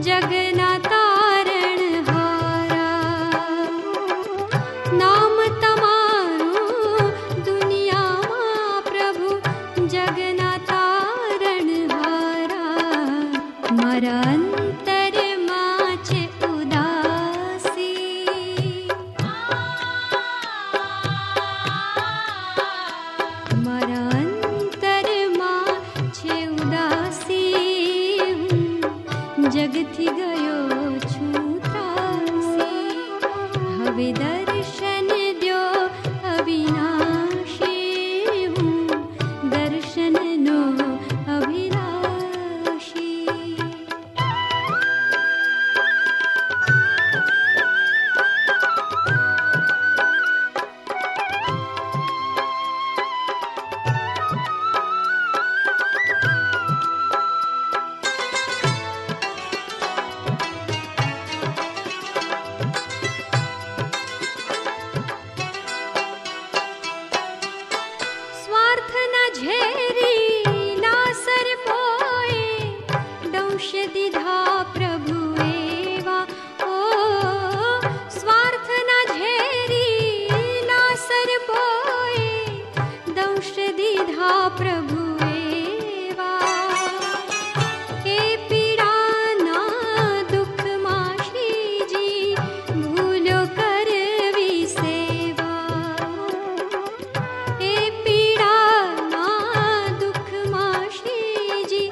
जगना तारणहारा। नाम तमारू दुनियाમાં प्रभु जगना तारणहारा। मारा अंतરમાં છે ઉદાસી, મારા અંતરમાં છે ઉદાસી। હું જગથી ગયો છું ત્રાસી, હવે દર્શન દ્યો અવિનાશી। હું દર્શનનો અભિલાષી। સ્વાર્થના ઝેરી લાસર પોએ દંશ દીધા પ્રભુ એવા। ઓ સ્વાર્થના ઝેરી લાસર પોએ દંશ દીધા પ્રભુ એવા। એ પીડાના દુઃખમાં શ્રીજી ભૂલો કરવી સેવા। એ પીડાના દુઃખમાં શ્રીજી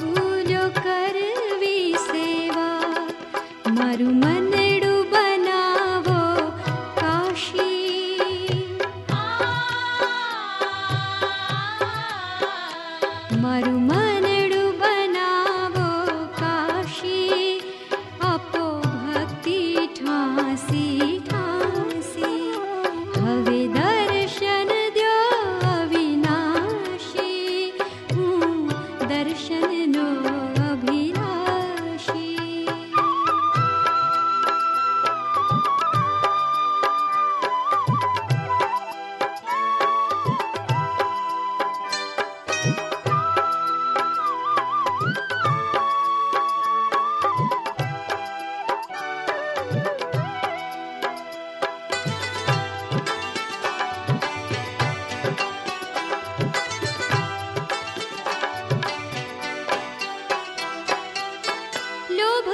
ભૂલો કરવી સેવા। મારું મનડું બનાવો કાશી, મારું મનડું બનાવો કાશી। આપો ભક્તિ ઠાંસી ઠાંસી, હવે દર્શન દ્યો અવિનાશી। હું દર્શનનો અભિલાષી। લોભ